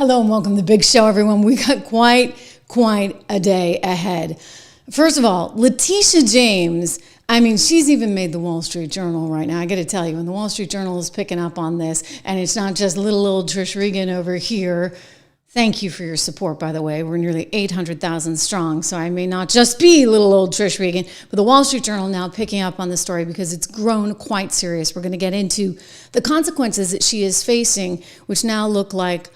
Hello and welcome to the big show, everyone. We got quite a day ahead. First of all, Letitia James, she's even made the Wall Street Journal right now. I got to tell you, and the Wall Street Journal is picking up on this, and it's not just little old Trish Regan over here. Thank you for your support, by the way. We're nearly 800,000 strong, so I may not just be little old Trish Regan, but the Wall Street Journal now picking up on the story because it's grown quite serious. We're going to get into the consequences that she is facing, which now look like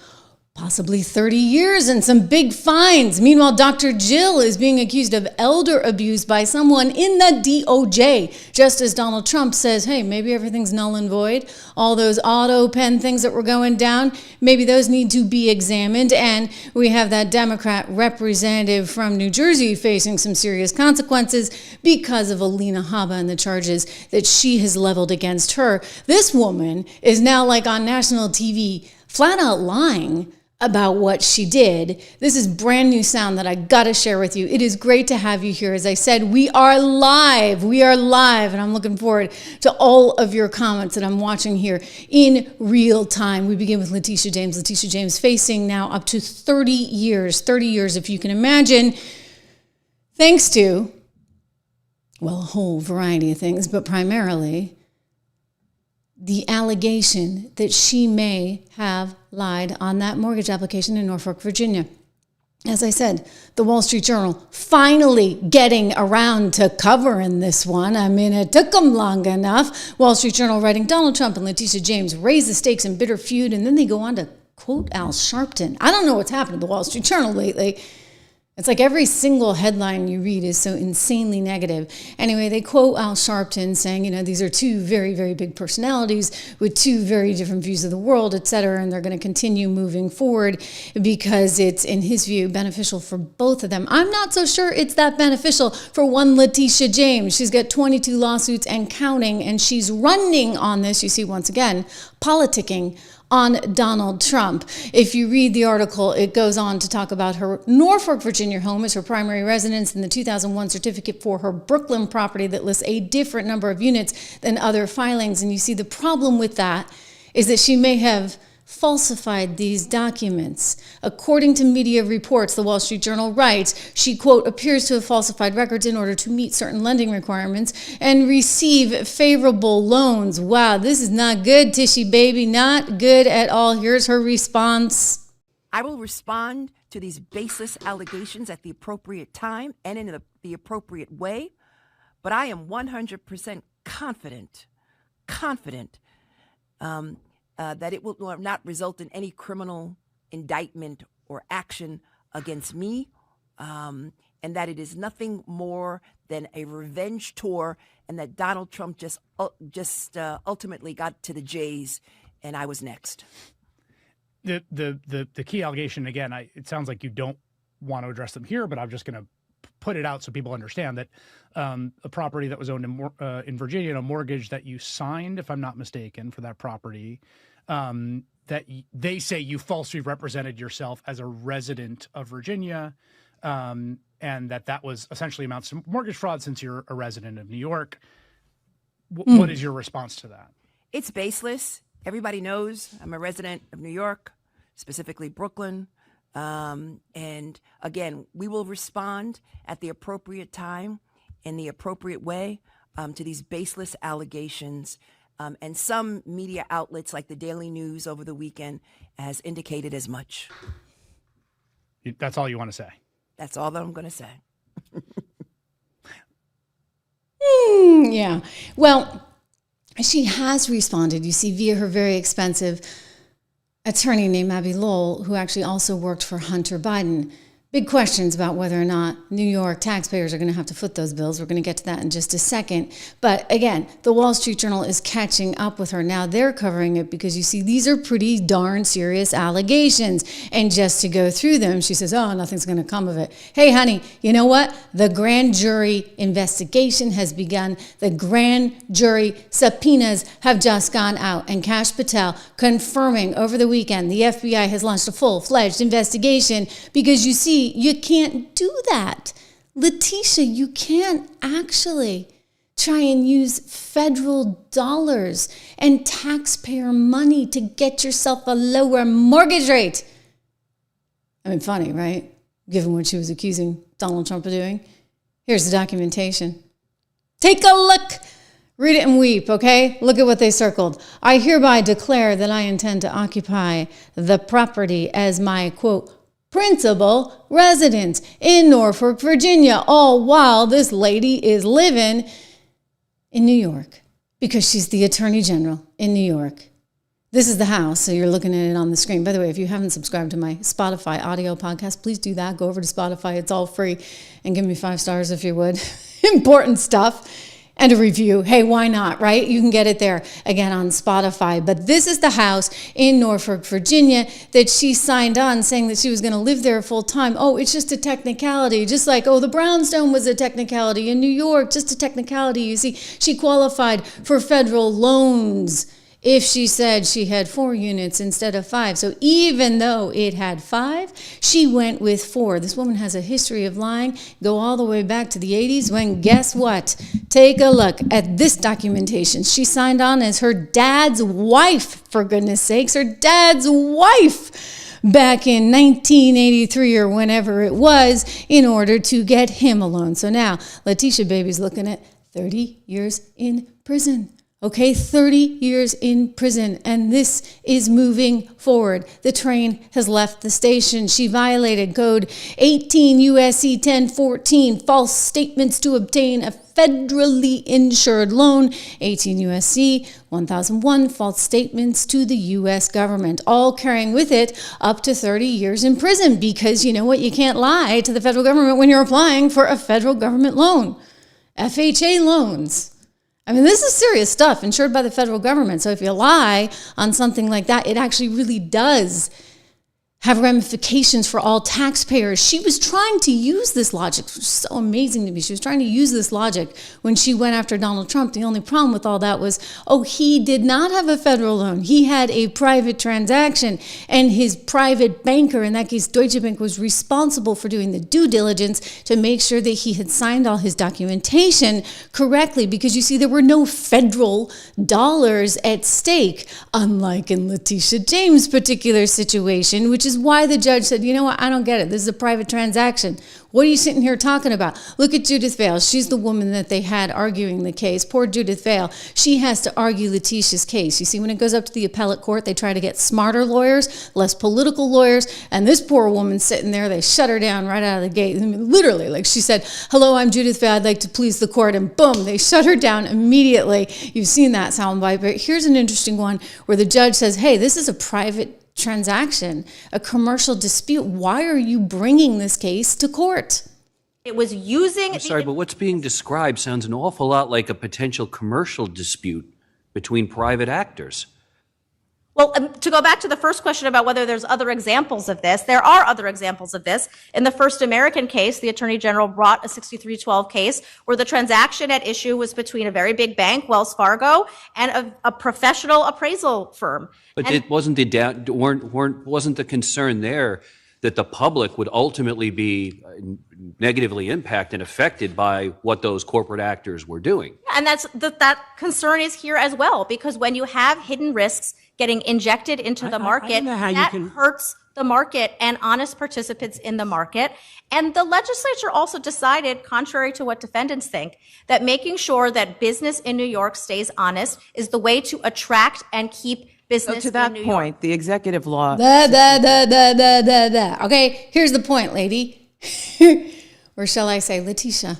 possibly 30 years and some big fines. Meanwhile, Dr. Jill is being accused of elder abuse by someone in the DOJ, just as Donald Trump says, hey, maybe everything's null and void. All those autopen things that were going down, maybe those need to be examined. And we have that Democrat representative from New Jersey facing some serious consequences because of Alina Habba and the charges that she has leveled against her. This woman is now like on national TV, flat out lying about what she did. This is brand new sound that I gotta share with you. It is great to have you here. As I said, we are live, and I'm looking forward to all of your comments that I'm watching here in real time. We begin with Letitia James. Letitia James facing now up to 30 years if you can imagine, thanks to, well, a whole variety of things, but primarily the allegation that she may have lied on that mortgage application in Norfolk, Virginia. As I said, the Wall Street Journal finally getting around to covering this one. It took them long enough. Wall Street Journal writing, Donald Trump and Letitia James raise the stakes in bitter feud, and then they go on to quote Al Sharpton. I don't know what's happened to the Wall Street Journal lately. It's like every single headline you read is so insanely negative. Anyway, they quote Al Sharpton saying, these are two very, very big personalities with two very different views of the world, et cetera, and they're going to continue moving forward because it's, in his view, beneficial for both of them. I'm not so sure it's that beneficial for one Letitia James. She's got 22 lawsuits and counting, and she's running on this, you see, once again, politicking on Donald Trump. If you read the article, it goes on to talk about her Norfolk, Virginia home as her primary residence and the 2001 certificate for her Brooklyn property that lists a different number of units than other filings. And you see the problem with that is that she may have falsified these documents. According to media reports, the Wall Street Journal writes, she, quote, appears to have falsified records in order to meet certain lending requirements and receive favorable loans. Wow, this is not good, Tishy baby, not good at all. Here's her response. I will respond to these baseless allegations at the appropriate time and in the appropriate way, but I am 100% confident that it will not result in any criminal indictment or action against me, and that it is nothing more than a revenge tour, and that Donald Trump just ultimately got to the J's, and I was next. The key allegation, again, it sounds like you don't want to address them here, but I'm just going to put it out so people understand that a property that was owned in Virginia, and a mortgage that you signed, if I'm not mistaken, for that property, that they say you falsely represented yourself as a resident of Virginia, and that was essentially amounts to mortgage fraud since you're a resident of New York. What is your response to that? It's baseless. Everybody knows I'm a resident of New York, specifically Brooklyn. And again, we will respond at the appropriate time in the appropriate way to these baseless allegations. And some media outlets like the Daily News over the weekend has indicated as much. That's all you want to say? That's all that I'm going to say. Yeah. Well, she has responded, you see, via her very expensive attorney named Abby Lowell, who actually also worked for Hunter Biden. Big questions about whether or not New York taxpayers are going to have to foot those bills. We're going to get to that in just a second. But again, the Wall Street Journal is catching up with her. Now they're covering it because you see, these are pretty darn serious allegations. And just to go through them, she says, oh, nothing's going to come of it. Hey, honey, you know what? The grand jury investigation has begun. The grand jury subpoenas have just gone out. And Kash Patel confirming over the weekend, the FBI has launched a full-fledged investigation because you see, you can't do that. Letitia, you can't actually try and use federal dollars and taxpayer money to get yourself a lower mortgage rate. I mean, funny, right? Given what she was accusing Donald Trump of doing. Here's the documentation. Take a look. Read it and weep, okay? Look at what they circled. I hereby declare that I intend to occupy the property as my, quote, principal residence in Norfolk, Virginia, all while this lady is living in New York because she's the Attorney General in New York. This is the house, so you're looking at it on the screen. By the way, if you haven't subscribed to my Spotify audio podcast, please do that. Go over to Spotify. It's all free. And give me 5 stars if you would. Important stuff. And a review. Hey, why not, right? You can get it there, again, on Spotify. But this is the house in Norfolk, Virginia, that she signed on saying that she was going to live there full time. Oh, it's just a technicality. Just like, oh, the brownstone was a technicality in New York, just a technicality. You see, she qualified for federal loans if she said she had 4 units instead of 5. So even though it had 5, she went with 4. This woman has a history of lying. Go all the way back to the 80s when, guess what? Take a look at this documentation. She signed on as her dad's wife, for goodness sakes, her dad's wife back in 1983 or whenever it was in order to get him a loan. So now Letitia baby's looking at 30 years in prison. Okay, 30 years in prison, and this is moving forward. The train has left the station. She violated Code 18 U.S.C. 1014, false statements to obtain a federally insured loan, 18 U.S.C. 1001, false statements to the U.S. government, all carrying with it up to 30 years in prison because you know what? You can't lie to the federal government when you're applying for a federal government loan. FHA loans. I mean, this is serious stuff insured by the federal government. So if you lie on something like that, it actually really does have ramifications for all taxpayers. She was trying to use this logic, which is so amazing to me. She was trying to use this logic when she went after Donald Trump. The only problem with all that was, oh, he did not have a federal loan. He had a private transaction, and his private banker, in that case Deutsche Bank, was responsible for doing the due diligence to make sure that he had signed all his documentation correctly, because you see, there were no federal dollars at stake, unlike in Letitia James' particular situation, which is why the judge said, you know what, I don't get it. This is a private transaction. What are you sitting here talking about? Look at Judith Vale. She's the woman that they had arguing the case. Poor Judith Vale. She has to argue Letitia's case. You see, when it goes up to the appellate court, they try to get smarter lawyers, less political lawyers, and this poor woman sitting there, they shut her down right out of the gate. I mean, literally, like she said, hello, I'm Judith Vale. I'd like to please the court, and boom, they shut her down immediately. You've seen that soundbite, but here's an interesting one where the judge says, hey, this is a private transaction, a commercial dispute. Why are you bringing this case to court? It was using... I'm sorry, but what's being described sounds an awful lot like a potential commercial dispute between private actors. Well, to go back to the first question about whether there's other examples of this, there are other examples of this. In the first American case, the Attorney General brought a 6312 case where the transaction at issue was between a very big bank, Wells Fargo, and a professional appraisal firm. But it wasn't wasn't the concern there that the public would ultimately be negatively impacted and affected by what those corporate actors were doing? And that concern is here as well, because when you have hidden risks getting injected into the market, that hurts the market and honest participants in the market. And the legislature also decided, contrary to what defendants think, that making sure that business in New York stays honest is the way to attract and keep business to that in New point, York. the executive law. Okay, here's the point, lady. Or shall I say, Letitia.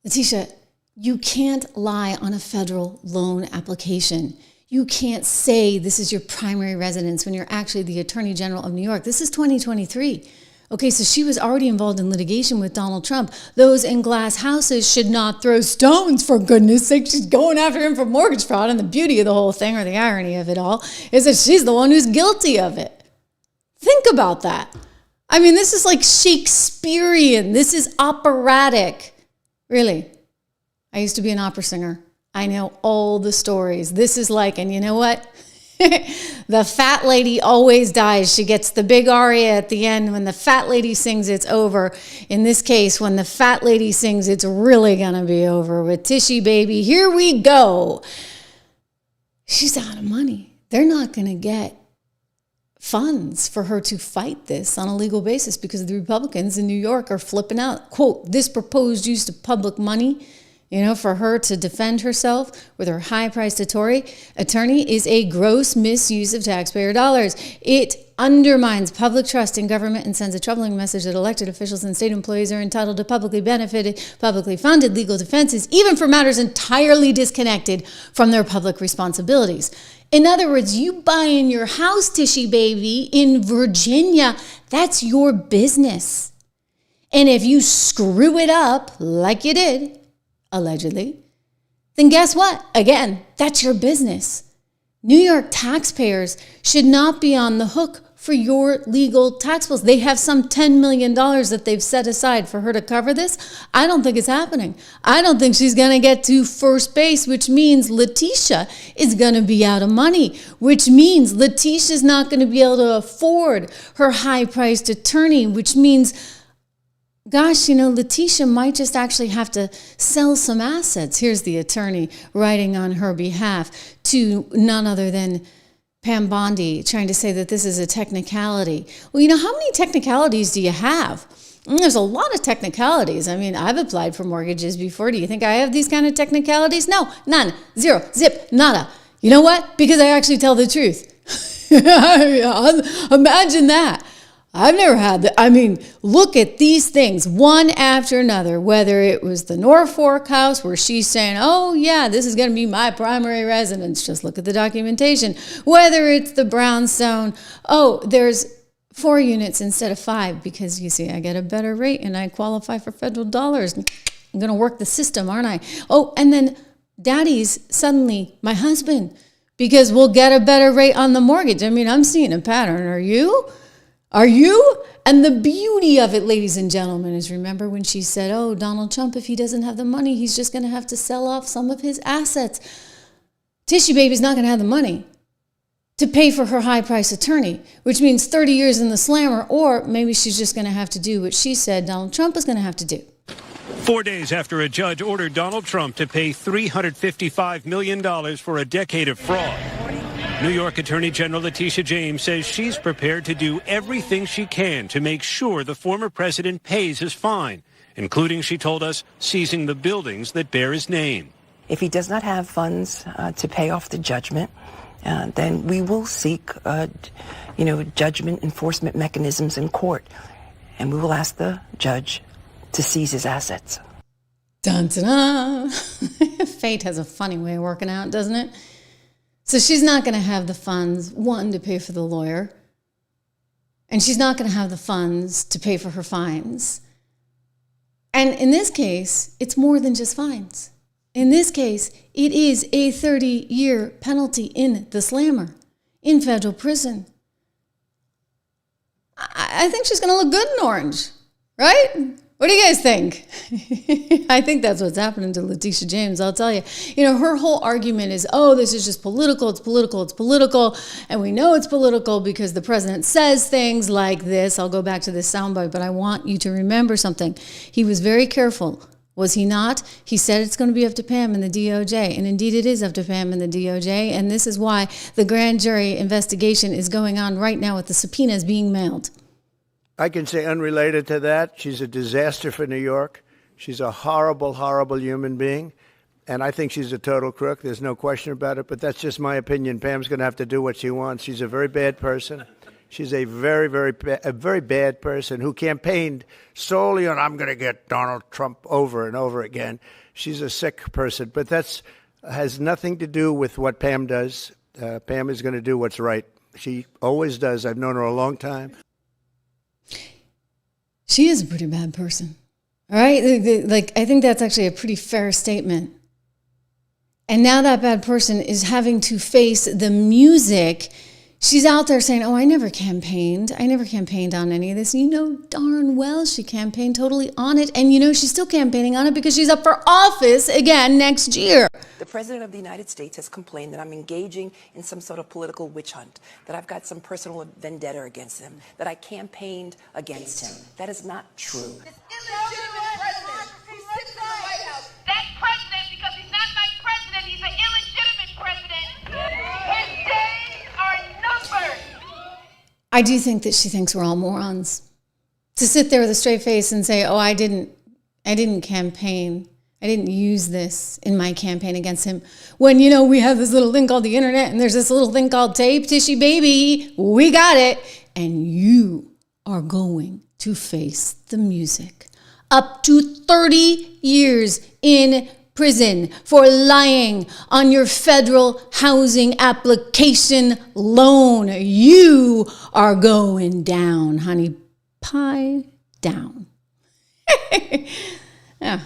Letitia, you can't lie on a federal loan application. You can't say this is your primary residence when you're actually the Attorney General of New York. This is 2023. Okay, so she was already involved in litigation with Donald Trump. Those in glass houses should not throw stones, for goodness sake. She's going after him for mortgage fraud, and the beauty of the whole thing, or the irony of it all, is that she's the one who's guilty of it. Think about that. I mean, this is like Shakespearean. This is operatic. Really. I used to be an opera singer. I know all the stories. This is like, and you know what? The fat lady always dies. She gets the big aria at the end. When the fat lady sings, it's over. In this case, when the fat lady sings, it's really going to be over. With Tishy Baby, here we go. She's out of money. They're not going to get funds for her to fight this on a legal basis because the Republicans in New York are flipping out. Quote, this proposed use of public money, for her to defend herself with her high-priced attorney is a gross misuse of taxpayer dollars. It undermines public trust in government and sends a troubling message that elected officials and state employees are entitled to publicly funded legal defenses, even for matters entirely disconnected from their public responsibilities. In other words, you buying your house, Tishy baby, in Virginia, that's your business. And if you screw it up like you did, allegedly, then guess what? Again, that's your business. New York taxpayers should not be on the hook for your legal tax bills. They have some $10 million that they've set aside for her to cover this. I don't think it's happening. I don't think she's going to get to first base, which means Letitia is going to be out of money, which means Letitia's not going to be able to afford her high-priced attorney, which means gosh, Letitia might just actually have to sell some assets. Here's the attorney writing on her behalf to none other than Pam Bondi, trying to say that this is a technicality. Well, how many technicalities do you have? There's a lot of technicalities. I mean, I've applied for mortgages before. Do you think I have these kind of technicalities? No, none, zero, zip, nada. You know what? Because I actually tell the truth. Imagine that. I've never had that. I mean, look at these things one after another, whether it was the Norfolk house where she's saying, oh, yeah, this is going to be my primary residence. Just look at the documentation. Whether it's the brownstone, oh, there's 4 units instead of 5 because, you see, I get a better rate and I qualify for federal dollars. I'm going to work the system, aren't I? Oh, and then daddy's suddenly my husband because we'll get a better rate on the mortgage. I mean, I'm seeing a pattern. Are you? Are you? And the beauty of it, ladies and gentlemen, is remember when she said, oh, Donald Trump, if he doesn't have the money, he's just going to have to sell off some of his assets. Tishy Baby's not going to have the money to pay for her high-priced attorney, which means 30 years in the slammer, or maybe she's just going to have to do what she said Donald Trump is going to have to do. 4 days after a judge ordered Donald Trump to pay $355 million for a decade of fraud, New York Attorney General Letitia James says she's prepared to do everything she can to make sure the former president pays his fine, including, she told us, seizing the buildings that bear his name. If he does not have funds to pay off the judgment, then we will seek, judgment enforcement mechanisms in court, and we will ask the judge to seize his assets. Dun, dun, dun. Fate has a funny way of working out, doesn't it? So she's not going to have the funds, one, to pay for the lawyer, and she's not going to have the funds to pay for her fines. And in this case, it's more than just fines. In this case, it is a 30-year penalty in the slammer, in federal prison. I think she's going to look good in orange, right? What do you guys think? I think that's what's happening to Letitia James, I'll tell you. Her whole argument is, oh, this is just political, it's political, it's political. And we know it's political because the president says things like this. I'll go back to this soundbite, but I want you to remember something. He was very careful, was he not? He said it's going to be up to Pam and the DOJ. And indeed it is up to Pam and the DOJ. And this is why the grand jury investigation is going on right now with the subpoenas being mailed. I can say unrelated to that, she's a disaster for New York. She's a horrible, horrible human being. And I think she's a total crook. There's no question about it. But that's just my opinion. Pam's going to have to do what she wants. She's a very bad person. She's a very, very bad person who campaigned solely on, I'm going to get Donald Trump over and over again. She's a sick person. But that has nothing to do with what Pam does. Pam is going to do what's right. She always does. I've known her a long time. She is a pretty bad person, all right? I think that's actually a pretty fair statement. And now that bad person is having to face the music. She's out there saying, oh, I never campaigned on any of this. You know darn well she campaigned totally on it. And she's still campaigning on it because she's up for office again next year. The President of the United States has complained that I'm engaging in some sort of political witch hunt, that I've got some personal vendetta against him, that I campaigned against him. That is not true. Illegitimate president. He sits in the White House. That president, because he's not my president, he's an illegitimate president. His days are numbered. I do think that she thinks we're all morons. To sit there with a straight face and say, oh, I didn't campaign. I didn't use this in my campaign against him. When, we have this little thing called the internet and there's this little thing called tape, tishy baby. We got it. And you are going to face the music. Up to 30 years in prison for lying on your federal housing application loan. You are going down, honey pie down. Yeah,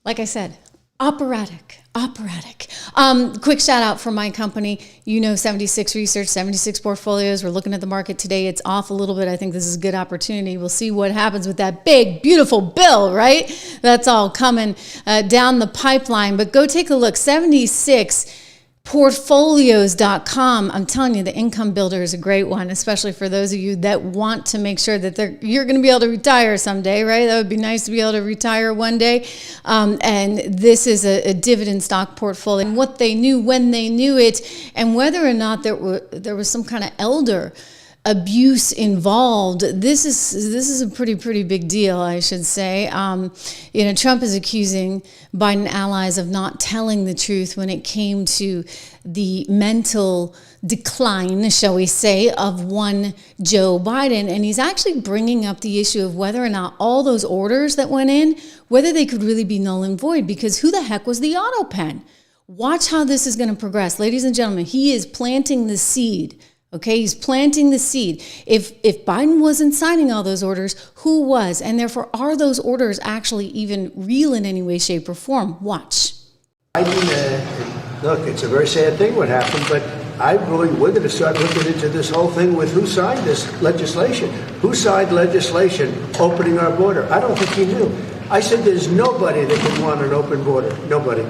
like I said, operatic. Quick shout out for my company. 76 Research, 76 Portfolios. We're looking at the market today. It's off a little bit. I think this is a good opportunity. We'll see what happens with that big, beautiful bill, right? That's all coming down the pipeline. But go take a look. 76portfolios.com. I'm telling you, the income builder is a great one, especially for those of you that want to make sure that you're going to be able to retire someday, right? That would be nice to be able to retire one day. And this is a dividend stock portfolio. And what they knew when they knew it, and whether or not there was some kind of elder abuse involved. This is a pretty big deal, I should say. Trump is accusing Biden allies of not telling the truth when it came to the mental decline, shall we say, of one Joe Biden. And he's actually bringing up the issue of whether or not all those orders that went in, whether they could really be null and void, because who the heck was the autopen? Watch how this is going to progress. Ladies and gentlemen, he is planting the seed. Okay, he's planting the seed. If Biden wasn't signing all those orders, who was? And therefore, are those orders actually even real in any way, shape, or form? Watch. Look, it's a very sad thing what happened, but we're going to start looking into this whole thing with who signed this legislation. Who signed legislation opening our border? I don't think he knew. I said there's nobody that could want an open border. Nobody.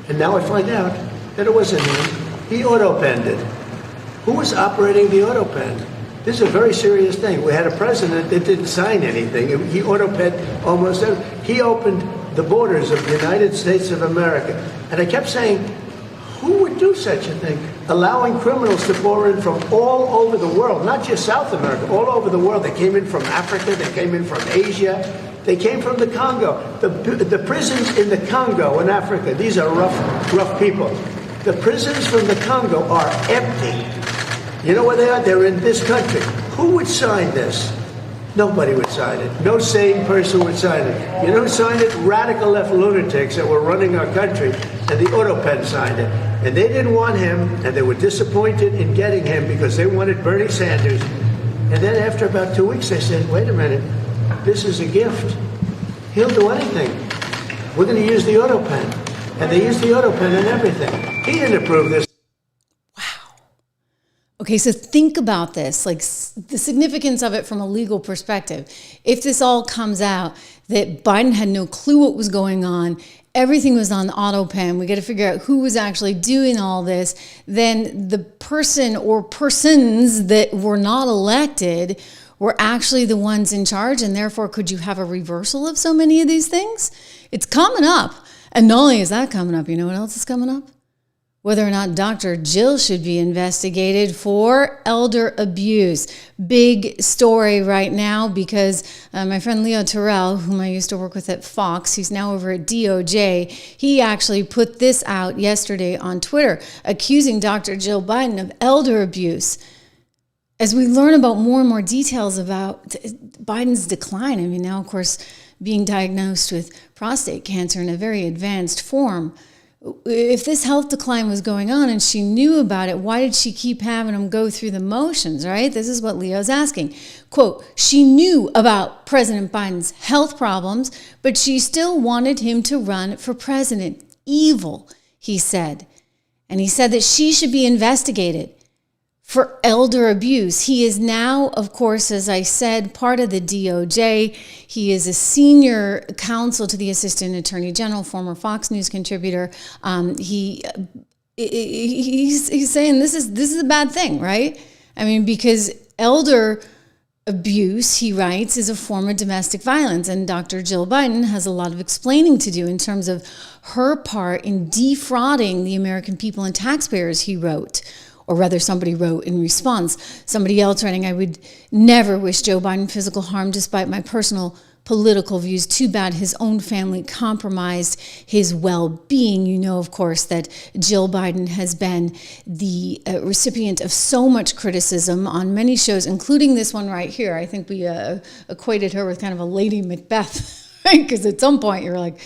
And now I find out that it wasn't him. He auto-penned it. Who was operating the autopen? This is a very serious thing. We had a president that didn't sign anything. He autopenned almost everything. He opened the borders of the United States of America. And I kept saying, who would do such a thing? Allowing criminals to pour in from all over the world, not just South America, all over the world. They came in from Africa. They came in from Asia. They came from the Congo. The prisons in the Congo in Africa, these are rough people. The prisons from the Congo are empty. You know where they are? They're in this country. Who would sign this? Nobody would sign it. No sane person would sign it. You know who signed it? Radical left lunatics that were running our country, and the autopen signed it. And they didn't want him, and they were disappointed in getting him because they wanted Bernie Sanders. And then after about 2 weeks, they said, wait a minute, this is a gift. He'll do anything. We're going to use the autopen. And they used the autopen and everything. He didn't approve this. Okay, so think about this, like the significance of it from a legal perspective. If this all comes out that Biden had no clue what was going on, everything was on autopen, we got to figure out who was actually doing all this, then the person or persons that were not elected were actually the ones in charge, and therefore could you have a reversal of so many of these things? It's coming up. And not only is that coming up, you know what else is coming up? Whether or not Dr. Jill should be investigated for elder abuse. Big story right now because my friend Leo Terrell, whom I used to work with at Fox, he's now over at DOJ, he actually put this out yesterday on Twitter, accusing Dr. Jill Biden of elder abuse. As we learn about more and more details about Biden's decline, I mean, now, of course, being diagnosed with prostate cancer in a very advanced form, if this health decline was going on and she knew about it, why did she keep having him go through the motions, right? This is what Leo's asking. Quote, she knew about President Biden's health problems, but she still wanted him to run for president. Evil, he said. And he said that she should be investigated for elder abuse. He is now, of course, as I said, part of the DOJ. He is a senior counsel to the Assistant Attorney General, former Fox News contributor. He's saying this is a bad thing, right? I mean, because elder abuse, he writes, is a form of domestic violence. And Dr. Jill Biden has a lot of explaining to do in terms of her part in defrauding the American people and taxpayers, he wrote. or rather somebody wrote in response. Somebody else writing, I would never wish Joe Biden physical harm despite my personal political views. Too bad his own family compromised his well-being. You know, of course, that Jill Biden has been the recipient of so much criticism on many shows, including this one right here. I think we equated her with kind of a Lady Macbeth, right? Because at some point you're like,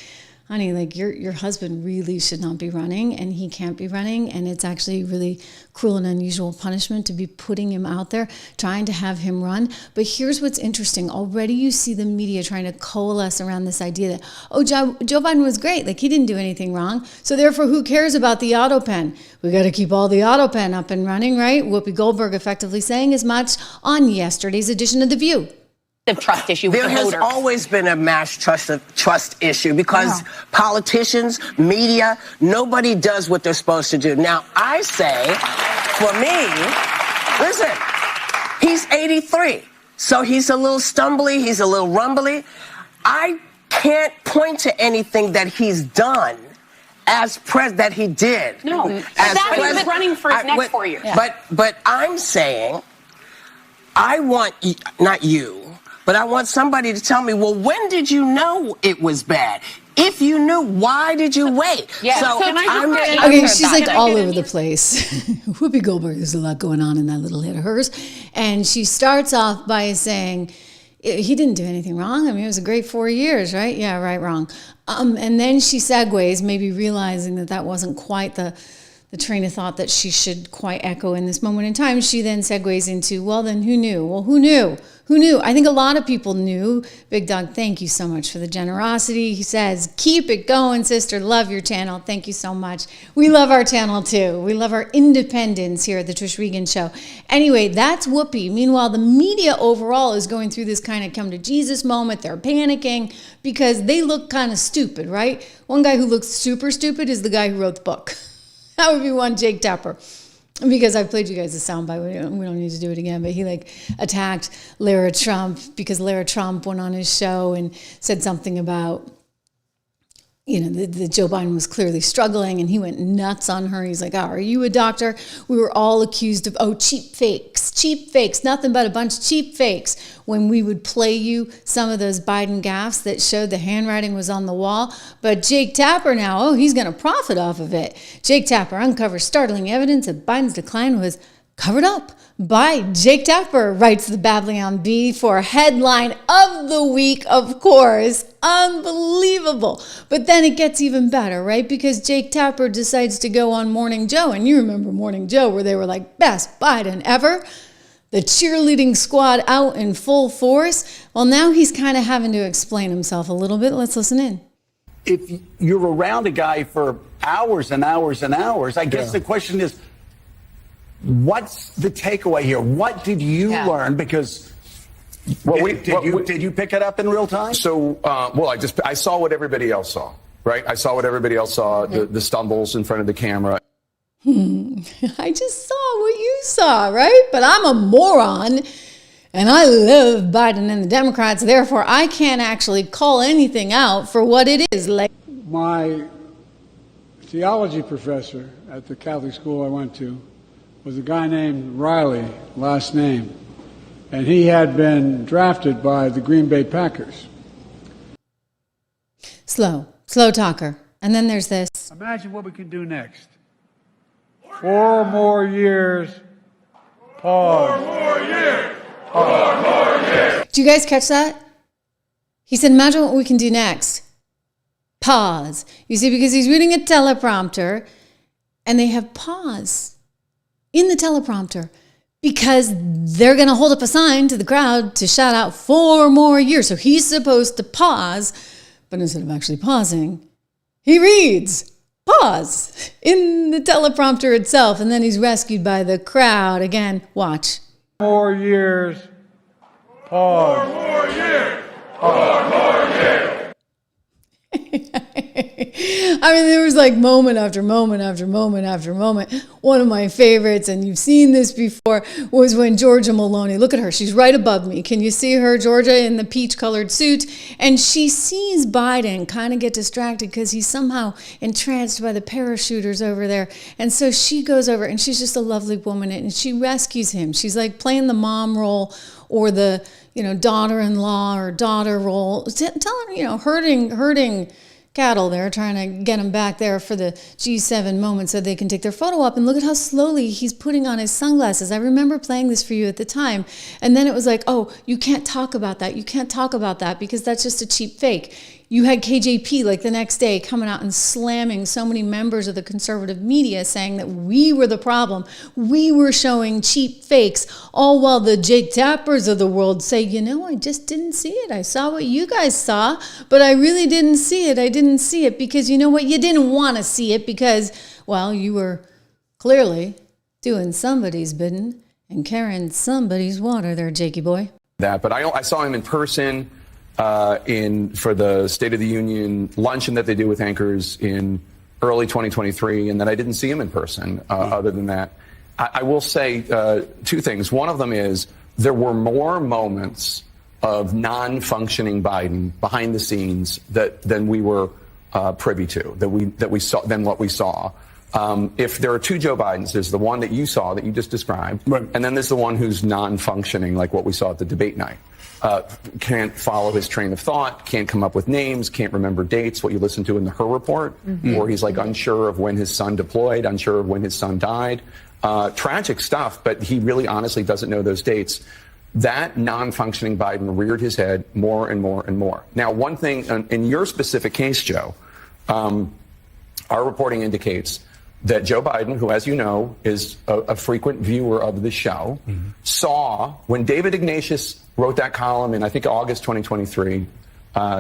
honey, like your husband really should not be running, and he can't be running, and it's actually really cruel and unusual punishment to be putting him out there, trying to have him run. But here's what's interesting. Already you see the media trying to coalesce around this idea that, oh, Joe Biden was great, like he didn't do anything wrong, so therefore who cares about the autopen? We got to keep all the autopen up and running, right? Whoopi Goldberg effectively saying as much on yesterday's edition of The View. Trust issue with there the has voter. Always been a mass trust issue because politicians, media, nobody does what they're supposed to do. Now, I say, for me, listen, he's 83, so he's a little stumbly, he's a little rumbly. I can't point to anything that he's done as that he did. No, that he's running for his next 4 years. But I'm saying, I want, not you, but I want somebody to tell me, well, when did you know it was bad? If you knew, why did you wait? Yeah. So okay, she's like all over the place. Whoopi Goldberg, there's a lot going on in that little head of hers. And she starts off by saying, he didn't do anything wrong. I mean, it was a great 4 years, right? Yeah, right, wrong. And then she segues, maybe realizing that wasn't quite the train of thought that she should quite echo in this moment in time. She then segues into, well, then who knew? Well, who knew? Who knew? I think a lot of people knew. Big Dog, thank you so much for the generosity. He says, keep it going, sister. Love your channel. Thank you so much. We love our channel, too. We love our independence here at the Trish Regan Show. Anyway, that's Whoopi. Meanwhile, the media overall is going through this kind of come to Jesus moment. They're panicking because they look kind of stupid, right? One guy who looks super stupid is the guy who wrote the book. That would be one, Jake Tapper. Because I've played you guys a soundbite, we don't need to do it again, but he attacked Lara Trump because Lara Trump went on his show and said something about, that Joe Biden was clearly struggling, and he went nuts on her. He's like, oh, are you a doctor? We were all accused of, cheap fakes, nothing but a bunch of cheap fakes. When we would play you some of those Biden gaffes that showed the handwriting was on the wall. But Jake Tapper now, he's going to profit off of it. Jake Tapper uncovers startling evidence that Biden's decline was covered up by Jake Tapper, writes the Babylon Bee for headline of the week, of course. Unbelievable. But then it gets even better, right? Because Jake Tapper decides to go on Morning Joe. And you remember Morning Joe where they were like, best Biden ever. The cheerleading squad out in full force. Well, now he's kind of having to explain himself a little bit. Let's listen in. If you're around a guy for hours and hours and hours, I guess the question is, what's the takeaway here? What did you learn? Because did you pick it up in real time? So, I saw what everybody else saw, right? I saw what everybody else saw, the stumbles in front of the camera. I just saw what you saw, right? But I'm a moron, and I love Biden and the Democrats. Therefore, I can't actually call anything out for what it is. My theology professor at the Catholic school I went to was a guy named Riley, last name, and he had been drafted by the Green Bay Packers. Slow talker. And then there's this. Imagine what we can do next. 4 more years. Pause. 4 more years. 4 more years. Do you guys catch that? He said, imagine what we can do next. Pause. You see, because he's reading a teleprompter, and they have pause in the teleprompter because they're going to hold up a sign to the crowd to shout out 4 more years. So he's supposed to pause, but instead of actually pausing, he reads pause in the teleprompter itself, and then he's rescued by the crowd. Again, watch. 4 years. Pause. 4 more years. 4 more years. I mean, there was like moment after moment after moment after moment. One of my favorites, and you've seen this before, was when Georgia Maloney, look at her, she's right above me. Can you see her, Georgia, in the peach-colored suit? And she sees Biden kind of get distracted because he's somehow entranced by the parachuters over there. And so she goes over, and she's just a lovely woman, and she rescues him. She's like playing the mom role or the, daughter-in-law or daughter role, telling, herding cattle there, trying to get him back there for the G7 moment so they can take their photo up. And look at how slowly he's putting on his sunglasses. I remember playing this for you at the time. And then it was like, oh, you can't talk about that. You can't talk about that because that's just a cheap fake. You had KJP like the next day coming out and slamming so many members of the conservative media saying that we were the problem. We were showing cheap fakes, all while the Jake Tappers of the world say, I just didn't see it. I saw what you guys saw, but I really didn't see it. I didn't see it because you know what? You didn't want to see it because, well, you were clearly doing somebody's bidding and carrying somebody's water there, Jakey boy. But I saw him in person. For the State of the Union luncheon that they do with anchors in early 2023, and then I didn't see him in person. Other than that, I will say two things. One of them is there were more moments of non-functioning Biden behind the scenes than we were privy to, that we saw than what we saw. If there are two Joe Bidens, there's the one that you saw that you just described, right, and then there's the one who's non-functioning, like what we saw at the debate night. Can't follow his train of thought, can't come up with names, can't remember dates, what you listen to in the Her Report, or he's like unsure of when his son deployed, unsure of when his son died. Tragic stuff, but he really honestly doesn't know those dates. That non-functioning Biden reared his head more and more and more. Now, one thing, in your specific case, Joe, our reporting indicates that Joe Biden, who, as you know, is a frequent viewer of the show, saw when David Ignatius wrote that column in, I think, August 2023,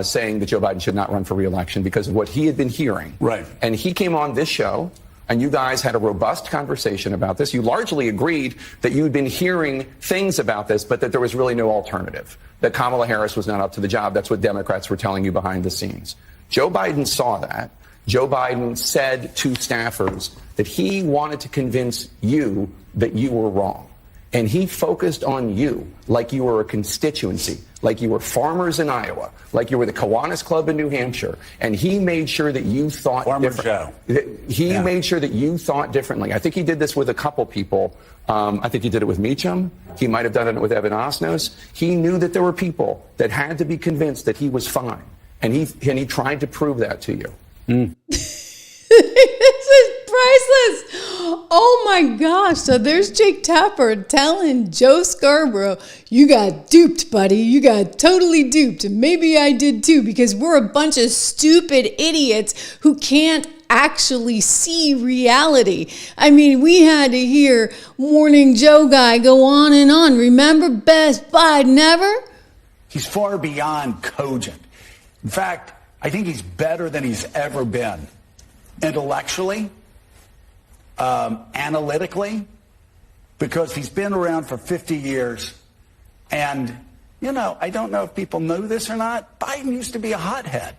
saying that Joe Biden should not run for re-election because of what he had been hearing. Right. And he came on this show, and you guys had a robust conversation about this. You largely agreed that you'd been hearing things about this, but that there was really no alternative, that Kamala Harris was not up to the job. That's what Democrats were telling you behind the scenes. Joe Biden saw that. Joe Biden said to staffers that he wanted to convince you that you were wrong. And he focused on you like you were a constituency, like you were farmers in Iowa, like you were the Kiwanis Club in New Hampshire. And he made sure that you thought differently. He made sure that you thought differently. I think he did this with a couple people. I think he did it with Meacham. He might have done it with Evan Osnos. He knew that there were people that had to be convinced that he was fine. And he tried to prove that to you. This is priceless. Oh my gosh. So there's Jake Tapper telling Joe Scarborough, you got duped, buddy. You got totally duped. And maybe I did too, because we're a bunch of stupid idiots who can't actually see reality. I mean, we had to hear Morning Joe guy go on and on. Remember best Biden ever? He's far beyond cogent. In fact, I think he's better than he's ever been. Intellectually, analytically, because he's been around for 50 years. And, I don't know if people know this or not, Biden used to be a hothead.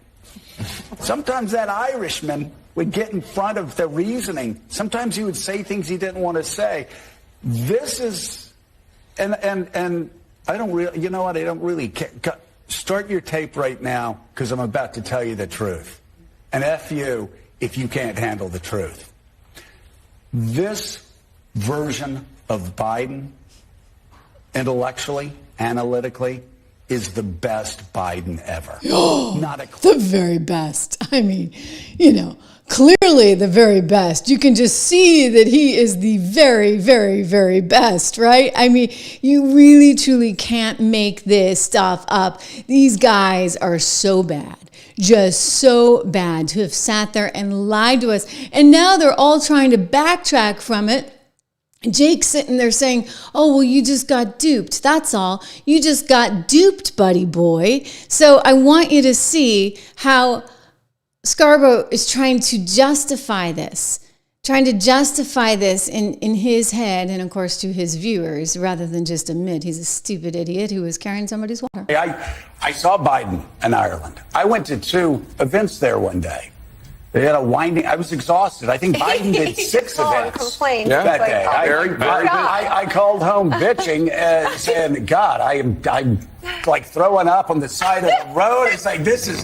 Sometimes that Irishman would get in front of the reasoning. Sometimes he would say things he didn't want to say. This is, and I don't really, I don't really care. Start your tape right now, because I'm about to tell you the truth. And F you if you can't handle the truth. This version of Biden, intellectually, analytically, is the best Biden ever. Not a the very best. I mean, clearly the very best. You can just see that he is the very, very, very best, right? I mean, you really, truly can't make this stuff up. These guys are so bad. Just so bad to have sat there and lied to us. And now they're all trying to backtrack from it. Jake's sitting there saying, oh, well, you just got duped. That's all. You just got duped, buddy boy. So I want you to see how Scarborough is trying to justify this. In his head and, of course, to his viewers, rather than just admit he's a stupid idiot who was carrying somebody's water. I saw Biden in Ireland. I went to 2 events there one day. They had a winding. I was exhausted. I think Biden did 6 events that day. I called home bitching, saying, "God, I'm like throwing up on the side of the road." It's like this is,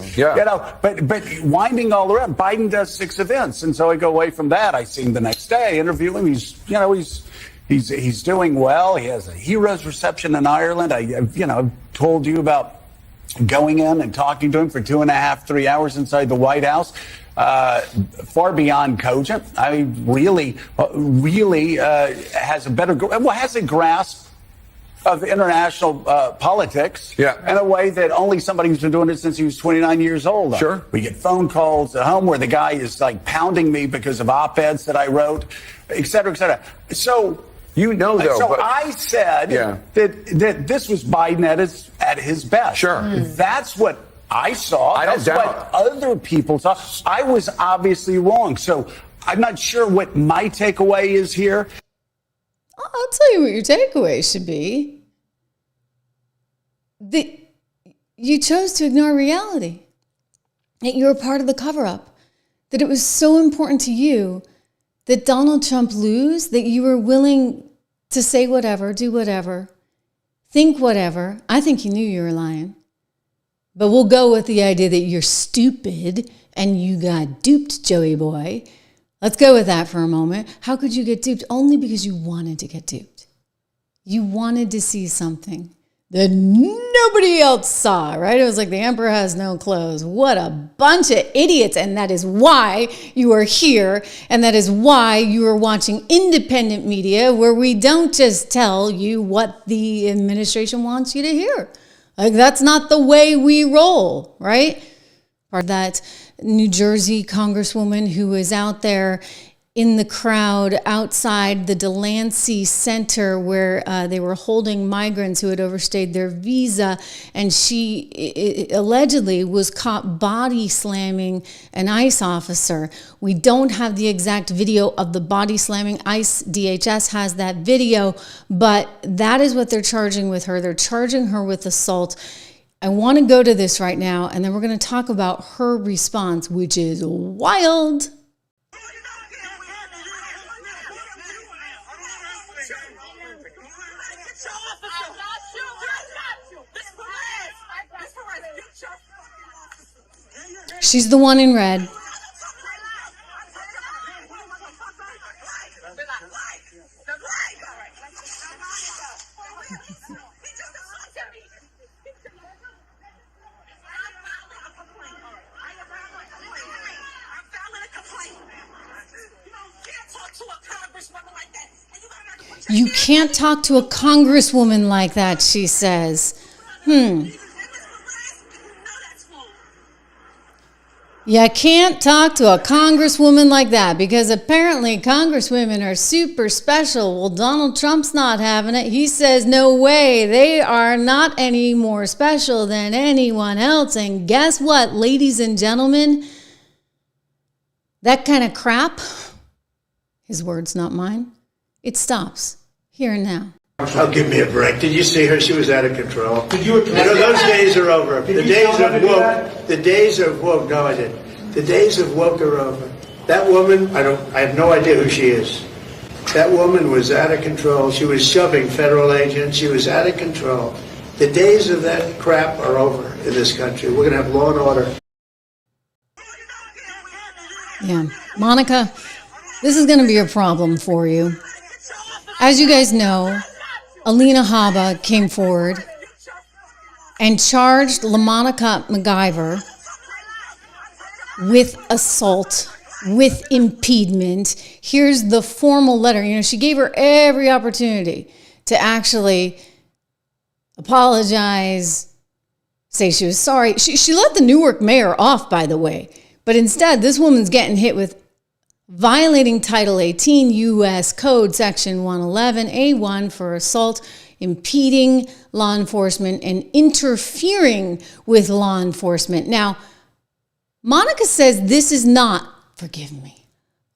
but winding all around. Biden does 6 events, and so I go away from that. I see him the next day, interview him. He's doing well. He has a hero's reception in Ireland. I've told you about going in and talking to him for 2.5, 3 hours inside the White House. Far beyond cogent. I mean, really has a grasp of international politics in a way that only somebody who's been doing it since he was 29 years old. Sure. We get phone calls at home where the guy is like pounding me because of op-eds that I wrote, et cetera, et cetera. So, I said that this was Biden at his best. Sure. That's what I saw. That's what other people saw. I was obviously wrong. So I'm not sure what my takeaway is here. I'll tell you what your takeaway should be. You chose to ignore reality. That you were part of the cover-up. That it was so important to you that Donald Trump lose, that you were willing to say whatever, do whatever, think whatever. I think you knew you were lying. But we'll go with the idea that you're stupid and you got duped, Joey boy. Let's go with that for a moment. How could you get duped? Only because you wanted to get duped. You wanted to see something that nobody else saw, right? It was like the emperor has no clothes. What a bunch of idiots. And that is why you are here. And that is why you are watching independent media, where we don't just tell you what the administration wants you to hear. Like, that's not the way we roll, right? Or that New Jersey congresswoman who was out there in the crowd outside the Delancey Center where they were holding migrants who had overstayed their visa, and she allegedly was caught body slamming an ICE officer. We don't have the exact video of the body slamming. ICE DHS has that video, but that is what they're charging with her. They're charging her with assault. I want to go to this right now, and then we're going to talk about her response, which is wild. She's the one in red. You can't talk to a congresswoman like that, she says. You can't talk to a congresswoman like that because apparently congresswomen are super special. Well, Donald Trump's not having it. He says, no way, they are not any more special than anyone else. And guess what, ladies and gentlemen? That kind of crap, his words, not mine, it stops here and now. Oh, give me a break. Did you see her? She was out of control. Did you those days are over. The days of woke. No, I didn't. The days of woke are over. That woman, I have no idea who she is. That woman was out of control. She was shoving federal agents. She was out of control. The days of that crap are over in this country. We're going to have law and order. Yeah. Monica, this is going to be a problem for you. As you guys know, Alina Habba came forward and charged LaMonica McIver with assault, with impediment. Here's the formal letter. You know, she gave her every opportunity to actually apologize, say she was sorry. She let the Newark mayor off, by the way. But instead, this woman's getting hit with violating Title 18 U.S. Code Section 111A1 for assault, impeding law enforcement, and interfering with law enforcement. Now, Monica says this is not, forgive me,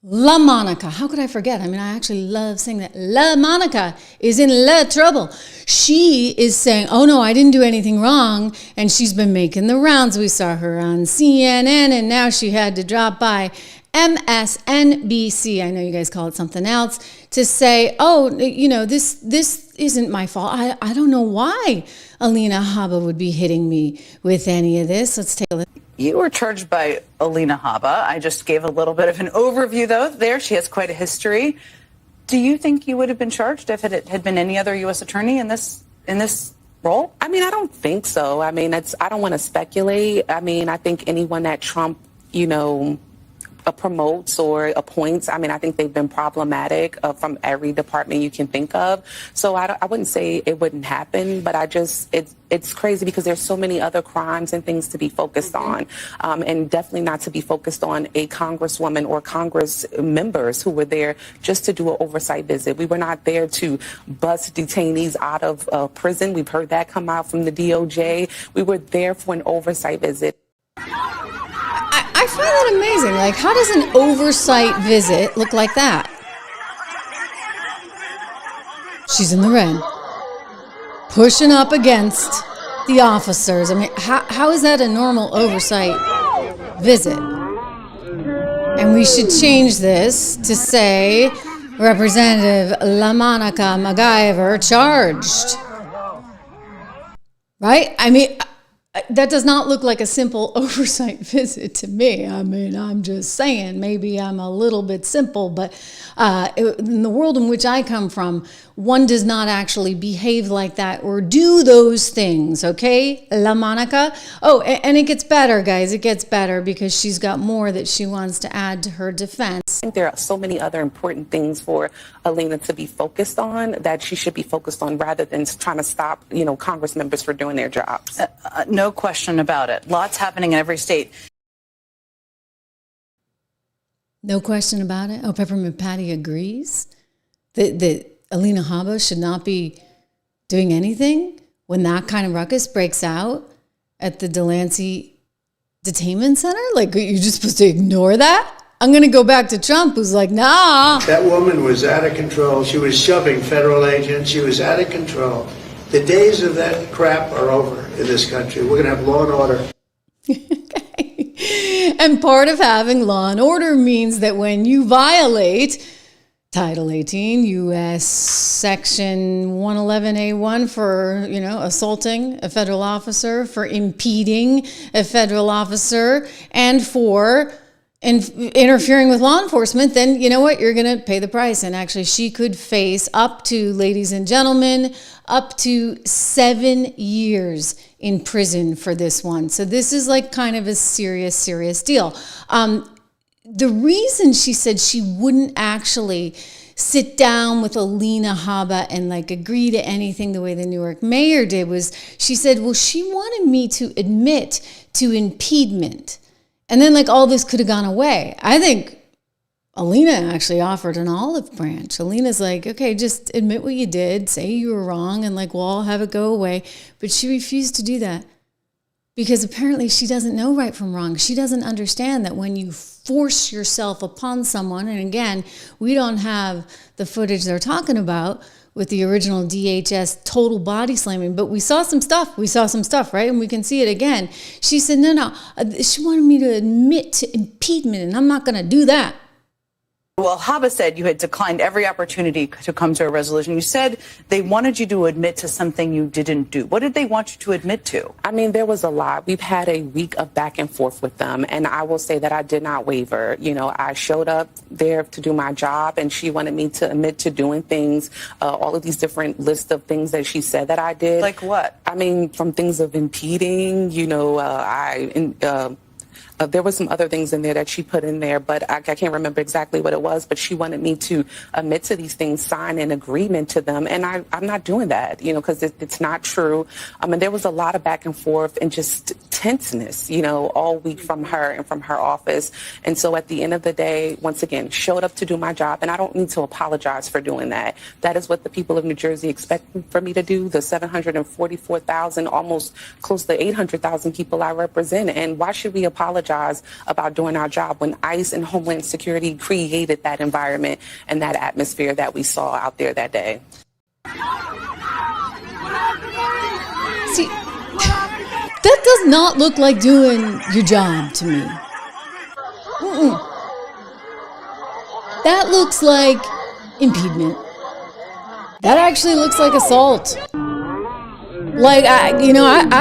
LaMonica, how could I forget? I mean, I actually love saying that. LaMonica is in trouble. She is saying, oh no, I didn't do anything wrong. And she's been making the rounds. We saw her on CNN, and now she had to drop by MSNBC, I know you guys call it something else, to say, oh, this isn't my fault. I don't know why Alina Habba would be hitting me with any of this. Let's take a look. You were charged by Alina Habba. I just gave a little bit of an overview, though. There, she has quite a history. Do you think you would have been charged if it had been any other U.S. attorney in this role? I mean, I don't think so. I mean, I don't want to speculate. I mean, I think anyone that Trump, promotes or appoints, I mean, I think they've been problematic from every department you can think of. So I wouldn't say it wouldn't happen, but it's crazy because there's so many other crimes and things to be focused on, and definitely not to be focused on a congresswoman or Congress members who were there just to do an oversight visit. We were not there to bust detainees out of prison. We've heard that come out from the DOJ. We were there for an oversight visit. I find that amazing. Like, how does an oversight visit look like that? She's in the red, pushing up against the officers. I mean, how is that a normal oversight visit? And we should change this to say Representative LaMonica McIver charged. Right? I mean, that does not look like a simple oversight visit to me. I mean, I'm just saying, maybe I'm a little bit simple, but in the world in which I come from, one does not actually behave like that or do those things, okay, LaMonica? Oh, and it gets better, guys. It gets better because she's got more that she wants to add to her defense. I think there are so many other important things for Alina to be focused on that she should be focused on rather than trying to stop, Congress members from doing their jobs. No question about it. Lots happening in every state. No question about it. Oh, Peppermint Patty agrees that Alina Habba should not be doing anything when that kind of ruckus breaks out at the Delancey Detainment Center? Like, you're just supposed to ignore that? I'm going to go back to Trump, who's like, nah. That woman was out of control. She was shoving federal agents. She was out of control. The days of that crap are over in this country. We're going to have law and order. Okay. And part of having law and order means that when you violate Title 18, U.S. Section 111A1 for, assaulting a federal officer, for impeding a federal officer, and for interfering with law enforcement, then you know what? You're going to pay the price. And actually, she could face up to, ladies and gentlemen, up to 7 years in prison for this one. So this is like kind of a serious deal. The reason she said she wouldn't actually sit down with Alina Habba and agree to anything the way the New York mayor did was she said, well, she wanted me to admit to impediment. And then all this could have gone away. I think Alina actually offered an olive branch. Alina's like, okay, just admit what you did, say you were wrong, and we'll all have it go away. But she refused to do that because apparently she doesn't know right from wrong. She doesn't understand that when you force yourself upon someone, and again, we don't have the footage they're talking about with the original DHS total body slamming, but we saw some stuff, right? And we can see it again. She said, no, she wanted me to admit to impediment, and I'm not going to do that. Well, Habba said you had declined every opportunity to come to a resolution. You said they wanted you to admit to something you didn't do. What did they want you to admit to? I mean, there was a lot. We've had a week of back and forth with them, and I will say that I did not waver. I showed up there to do my job, and she wanted me to admit to doing things, all of these different lists of things that she said that I did. Like what? I mean, from things of impeding, there were some other things in there that she put in there, but I can't remember exactly what it was. But she wanted me to admit to these things, sign an agreement to them. And I'm not doing that, because it's not true. And there was a lot of back and forth and just tenseness, all week from her and from her office. And so at the end of the day, once again, showed up to do my job. And I don't need to apologize for doing that. That is what the people of New Jersey expect for me to do. The 744,000, almost close to 800,000 people I represent. And why should we apologize apologize about doing our job when ICE and Homeland Security created that environment and that atmosphere that we saw out there that day. See, that does not look like doing your job to me. Mm-mm. That looks like impediment. That actually looks like assault. Like, I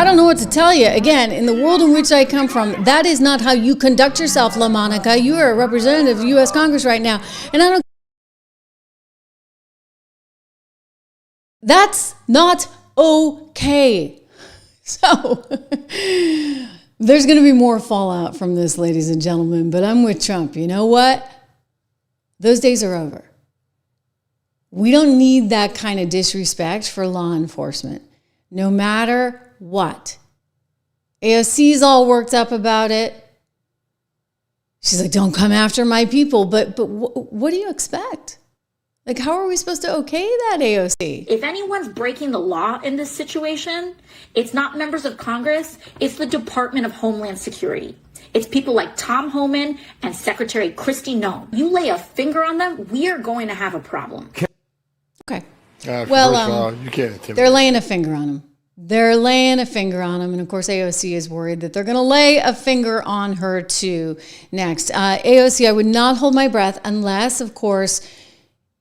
don't know what to tell you. Again, in the world in which I come from, that is not how you conduct yourself, LaMonica. You are a representative of U.S. Congress right now. And I don't... That's not okay. So, there's going to be more fallout from this, ladies and gentlemen, but I'm with Trump. You know what? Those days are over. We don't need that kind of disrespect for law enforcement, no matter what. AOC's all worked up about it. She's like, don't come after my people. But what do you expect? Like, how are we supposed to okay that, AOC? If anyone's breaking the law in this situation, it's not members of Congress, it's the Department of Homeland Security. It's people like Tom Homan and Secretary Kristi Noem. You lay a finger on them, we are going to have a problem. Okay. Well, first of all, you can't intimidate. They're laying a finger on him. They're laying a finger on him. And of course, AOC is worried that they're going to lay a finger on her too next. AOC, I would not hold my breath unless, of course,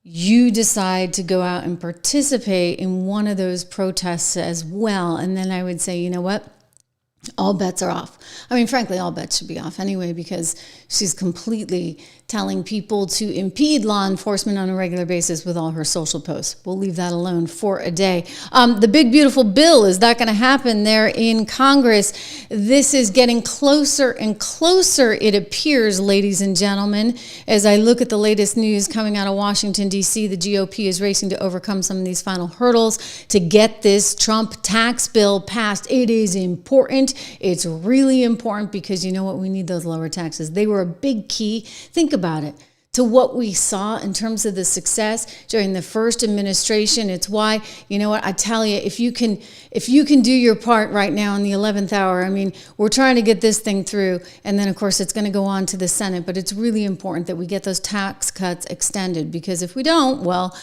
you decide to go out and participate in one of those protests as well. And then I would say, you know what? All bets are off. I mean, frankly, all bets should be off anyway, because she's completely telling people to impede law enforcement on a regular basis with all her social posts. We'll leave that alone for a day. The big, beautiful bill, is that going to happen there in Congress? This is getting closer and closer, it appears, ladies and gentlemen. As I look at the latest news coming out of Washington, D.C., the GOP is racing to overcome some of these final hurdles to get this Trump tax bill passed. It is important. It's really important, because you know what? We need those lower taxes. They were a big key. Think about it. To what we saw in terms of the success during the first administration. It's why, you know what, I tell you, if you can do your part right now in the 11th hour, I mean, we're trying to get this thing through, and then of course it's going to go on to the Senate, but it's really important that we get those tax cuts extended, because if we don't, well,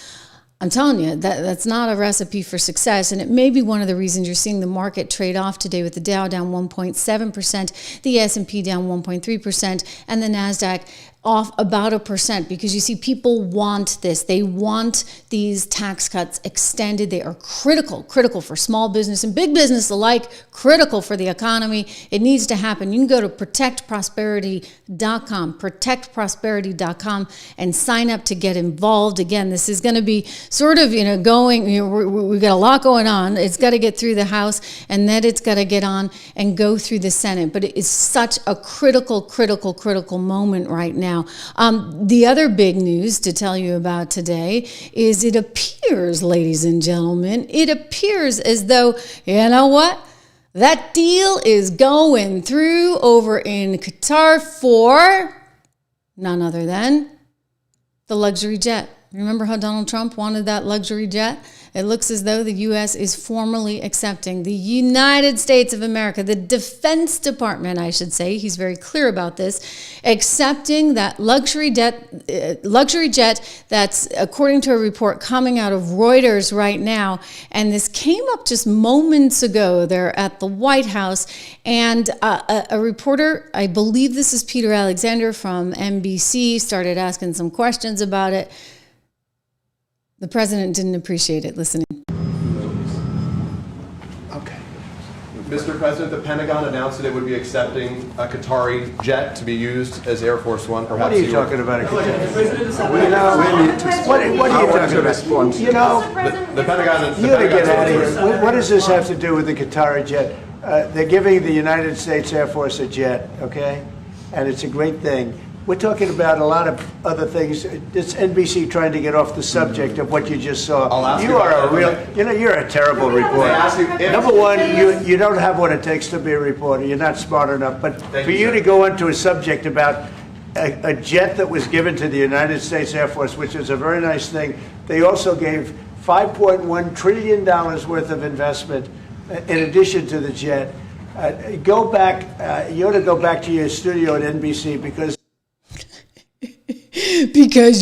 I'm telling you, that's not a recipe for success, and it may be one of the reasons you're seeing the market trade off today, with the Dow down 1.7%, the S&P down 1.3%, and the NASDAQ off about 1%, because you see people want this. They want these tax cuts extended. They are critical for small business and big business alike, critical for the economy. It needs to happen. You can go to protectprosperity.com, and sign up to get involved. Again, this is going to be sort of, going, we've got a lot going on. It's got to get through the House, and then it's got to get on and go through the Senate. But it is such a critical moment right now. The other big news to tell you about today is, it appears, ladies and gentlemen, it appears as though, you know what? That deal is going through over in Qatar for none other than the luxury jet. Remember how Donald Trump wanted that luxury jet? It looks as though the U.S. is formally accepting, the United States of America, the Defense Department, I should say, he's very clear about this, accepting that luxury jet that's, according to a report coming out of Reuters right now. And this came up just moments ago there at the White House. And a reporter, I believe this is Peter Alexander from NBC, started asking some questions about it. The president didn't appreciate it. Listening. Okay. Mr. President, the Pentagon announced that it would be accepting a Qatari jet to be used as Air Force One. What are you talking about? What are you talking about? The Pentagon. You gotta get out of here. What does this have to do with the Qatari jet? They're giving the United States Air Force a jet, okay? And it's a great thing. We're talking about a lot of other things. It's NBC trying to get off the subject of what you just saw. You are a real, you're a terrible reporter. Number one, you don't have what it takes to be a reporter. You're not smart enough. But for you to go into a subject about a jet that was given to the United States Air Force, which is a very nice thing. They also gave $5.1 trillion worth of investment in addition to the jet. Go back. You ought to go back to your studio at NBC because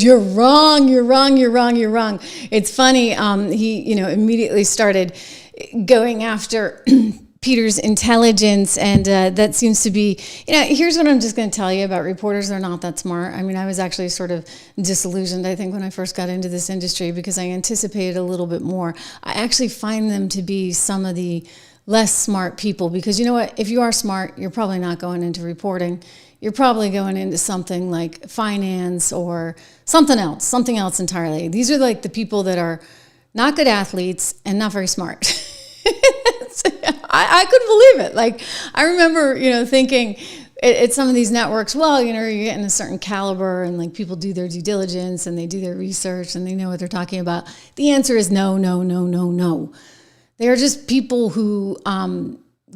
you're wrong. It's funny. He, immediately started going after Peter's intelligence, and that seems to be, here's what I'm just going to tell you about reporters. They're not that smart. I mean, I was actually sort of disillusioned, I think, when I first got into this industry because I anticipated a little bit more. I actually find them to be some of the less smart people because you know what? If you are smart, you're probably not going into reporting. You're probably going into something like finance or something else entirely. These are like the people that are not good athletes and not very smart. I couldn't believe it. Like, I remember, thinking at some of these networks, well, you're getting a certain caliber and like people do their due diligence and they do their research and they know what they're talking about. The answer is no. They are just people who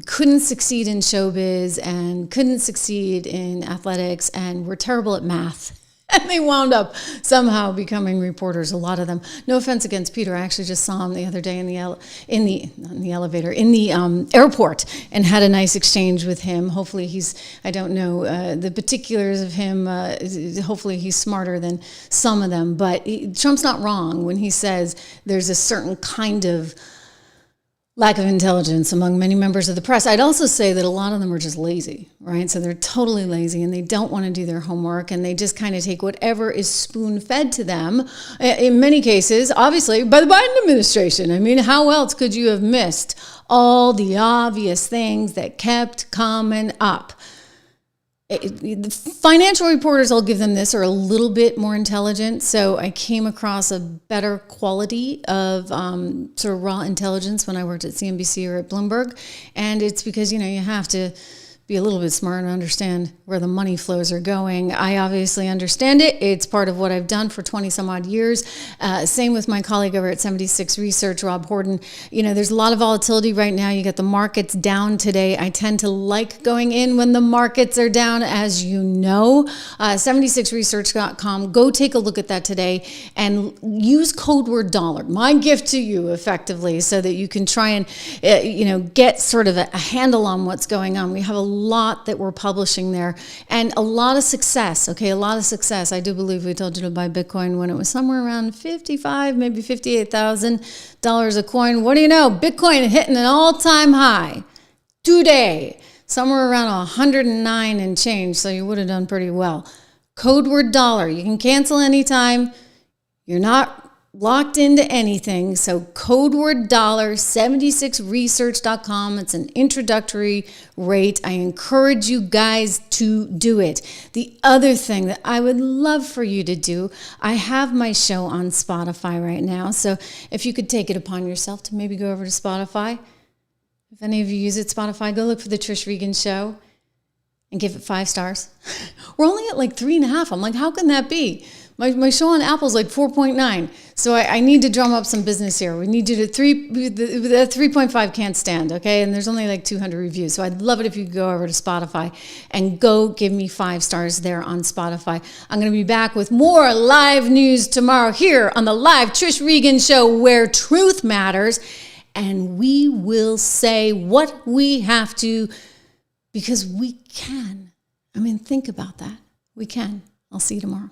couldn't succeed in showbiz and couldn't succeed in athletics and were terrible at math. And they wound up somehow becoming reporters, a lot of them. No offense against Peter. I actually just saw him the other day in the airport and had a nice exchange with him. Hopefully I don't know the particulars of him. Hopefully he's smarter than some of them. But Trump's not wrong when he says there's a certain kind of lack of intelligence among many members of the press. I'd also say that a lot of them are just lazy, right? So they're totally lazy and they don't want to do their homework and they just kind of take whatever is spoon-fed to them, in many cases, obviously, by the Biden administration. I mean, how else could you have missed all the obvious things that kept coming up? The financial reporters, I'll give them this, are a little bit more intelligent. So I came across a better quality of sort of raw intelligence when I worked at CNBC or at Bloomberg. And it's because, you have to be a little bit smart and understand where the money flows are going. I obviously understand it. It's part of what I've done for 20 some odd years. Same with my colleague over at 76 Research, Rob Horton. There's a lot of volatility right now. You got the markets down today. I tend to like going in when the markets are down, as you know. 76research.com. Go take a look at that today and use code word dollar. My gift to you, effectively, so that you can try and get sort of a handle on what's going on. We have a lot that we're publishing there and a lot of success. Okay, a lot of success. I do believe we told you to buy Bitcoin when it was somewhere around $55,000, maybe $58,000 a coin. What do you know? Bitcoin hitting an all-time high today, somewhere around 109 and change. So you would have done pretty well. Code word dollar. You can cancel anytime. You're not locked into anything. So code word dollar, 76research.com. It's an introductory rate. I encourage you guys to do it. The other thing that I would love for you to do, I have my show on Spotify right now. So if you could take it upon yourself to maybe go over to Spotify. If any of you use it, Spotify, go look for the Trish Regan Show and give it 5 stars. We're only at like 3.5. I'm like, how can that be? My show on Apple's like 4.9. So I need to drum up some business here. We need you to 3.5 can't stand, okay? And there's only like 200 reviews. So I'd love it if you could go over to Spotify and go give me 5 stars there on Spotify. I'm going to be back with more live news tomorrow here on the live Trish Regan Show, where truth matters. And we will say what we have to because we can. I mean, think about that. We can. I'll see you tomorrow.